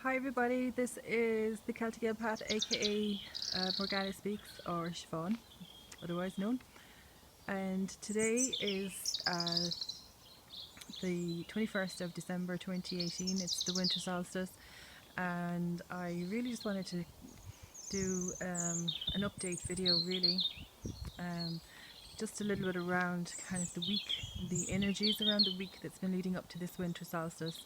Hi everybody, this is the Celtic Empath, aka Morgana Speaks, or Siobhan, otherwise known. And today is the 21st of December 2018. It's the Winter Solstice, and I really just wanted to do an update video, really. Um, just a little bit around kind of the week, the energies around the week that's been leading up to this Winter Solstice.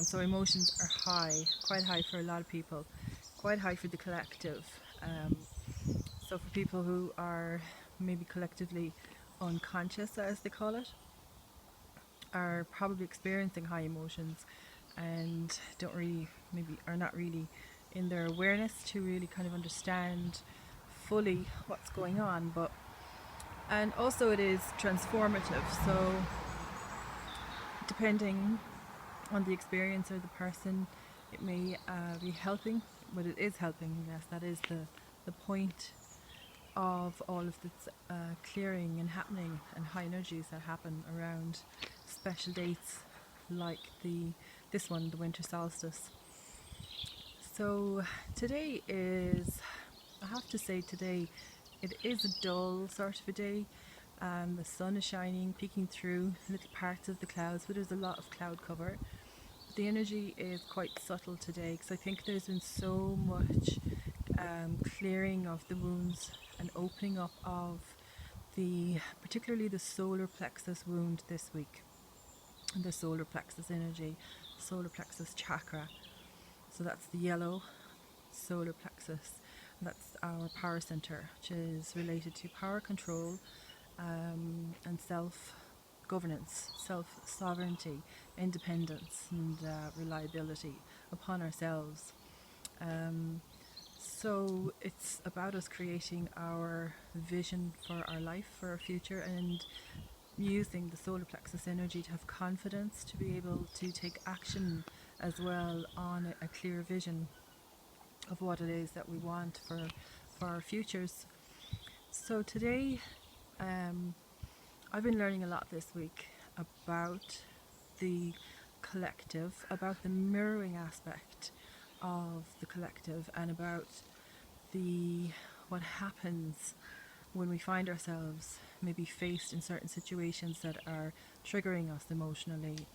So emotions are high, quite high for a lot of people, quite high for the collective. So for people who are maybe collectively unconscious, as they call it, are probably experiencing high emotions and don't really, maybe are not really in their awareness to really kind of understand fully what's going on. And also it is transformative, so depending on the experience or the person, it may be helping, but it is helping. Yes, that is the point of all of this clearing and happening, and high energies that happen around special dates like this one, the winter solstice. So today is, I have to say, today it is a dull sort of a day. The sun is shining, peeking through little parts of the clouds, but there's a lot of cloud cover. The energy is quite subtle today, because I think there's been so much clearing of the wounds and opening up of particularly the solar plexus wound this week, and the solar plexus energy, solar plexus chakra. So that's the yellow solar plexus. That's our power center, which is related to power control and self-governance, self-sovereignty, independence, and reliability upon ourselves. So it's about us creating our vision for our life, for our future, and using the solar plexus energy to have confidence, to be able to take action as well on a clear vision of what it is that we want for our futures. So today, I've been learning a lot this week about the collective, about the mirroring aspect of the collective, and about what happens when we find ourselves maybe faced in certain situations that are triggering us emotionally,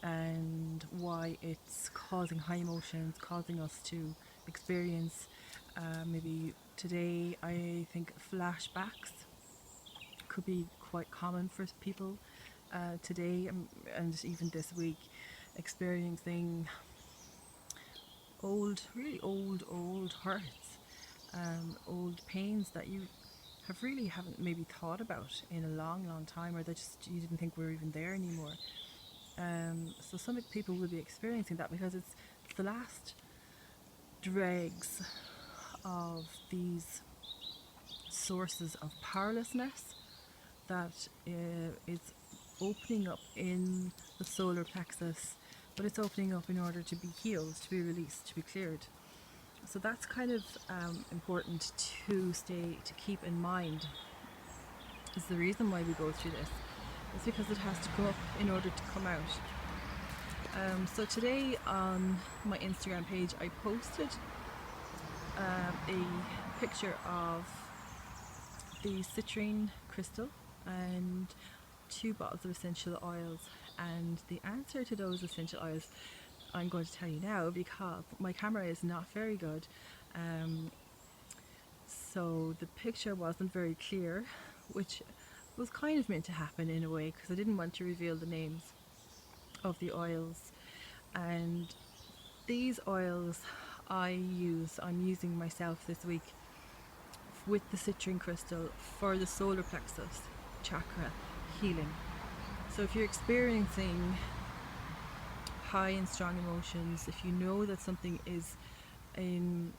and why it's causing high emotions, causing us to experience maybe today, I think flashbacks could be quite common for people today, and even this week, experiencing really old hurts, old pains that you haven't maybe thought about in a long time, or that just you didn't think were even there anymore. So some people will be experiencing that because it's the last dregs of these sources of powerlessness that is opening up in the solar plexus, but it's opening up in order to be healed, to be released, to be cleared. So that's kind of important to keep in mind. Is the reason why we go through this. It's because it has to come up in order to come out. So today on my Instagram page, I posted a picture of the citrine crystal and 2 bottles of essential oils, and the answer to those essential oils I'm going to tell you now, because my camera is not very good, so the picture wasn't very clear, which was kind of meant to happen in a way, because I didn't want to reveal the names of the oils. And these oils I'm using myself this week with the citrine crystal for the solar plexus chakra healing. So if you're experiencing high and strong emotions, if you know that something is in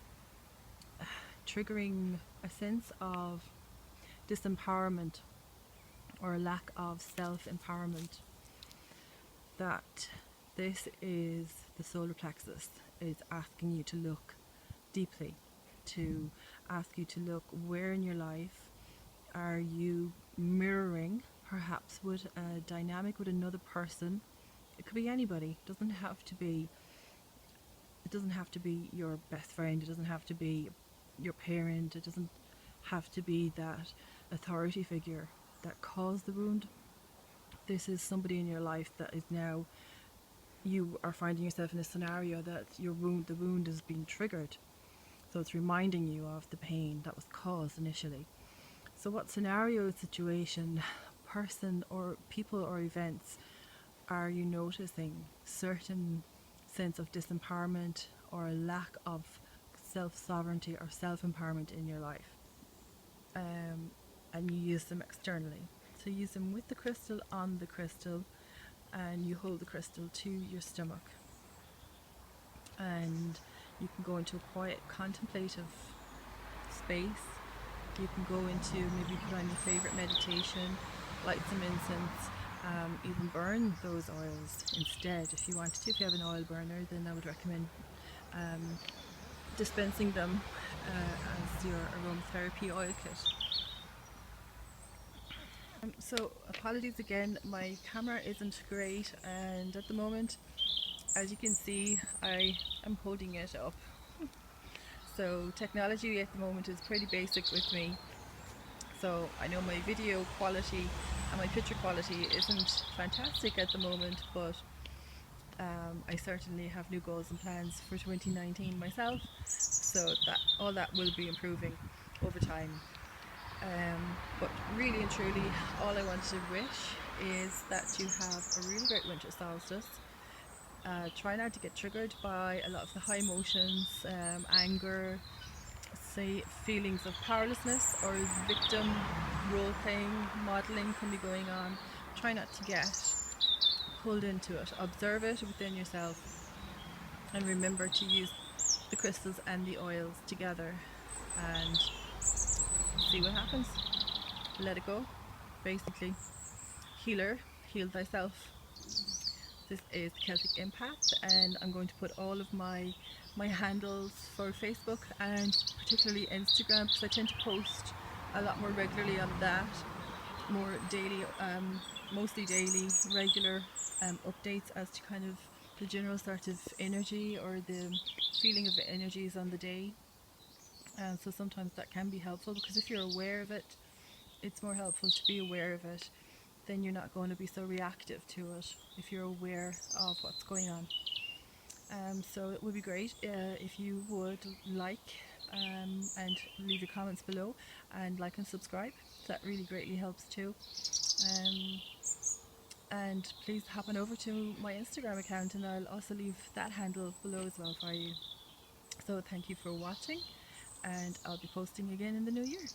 triggering a sense of disempowerment or a lack of self-empowerment, that this is the solar plexus is asking you to look deeply, to ask you to look where in your life are you mirroring, perhaps with a dynamic with another person. It could be anybody, it doesn't have to be It doesn't have to be your best friend, it doesn't have to be your parent, it doesn't have to be that authority figure that caused the wound. This is somebody in your life that is now, you are finding yourself in a scenario that the wound is being triggered. So it's reminding you of the pain that was caused initially. So what scenario, situation, person or people or events are you noticing certain sense of disempowerment or a lack of self-sovereignty or self-empowerment in your life? And you use them externally. So use them with the crystal on the crystal, and you hold the crystal to your stomach. And you can go into a quiet contemplative space. You can go into, maybe put on your favorite meditation, light some incense, even burn those oils instead if you wanted to. If you have an oil burner, then I would recommend dispensing them as your aromatherapy oil kit. So apologies again, my camera isn't great, and at the moment, as you can see, I am holding it up. So technology at the moment is pretty basic with me. So I know my video quality and my picture quality isn't fantastic at the moment, but I certainly have new goals and plans for 2019 myself, so that all that will be improving over time. But really and truly, all I want to wish is that you have a really great winter solstice. Try not to get triggered by a lot of the high emotions, anger, say feelings of powerlessness or victim role playing, modelling can be going on. Try not to get pulled into it. Observe it within yourself, and remember to use the crystals and the oils together and see what happens. Let it go. Basically, healer, heal thyself. This is Celtic Impact, and I'm going to put all of my handles for Facebook and particularly Instagram, because I tend to post a lot more regularly on that, more daily, mostly daily, regular updates as to kind of the general sort of energy or the feeling of the energies on the day. And so sometimes that can be helpful, because if you're aware of it, it's more helpful to be aware of it. Then you're not going to be so reactive to it if you're aware of what's going on. So it would be great if you would like and leave your comments below, and like and subscribe. That really greatly helps too. And please hop on over to my Instagram account, and I'll also leave that handle below as well for you. So thank you for watching, and I'll be posting again in the new year.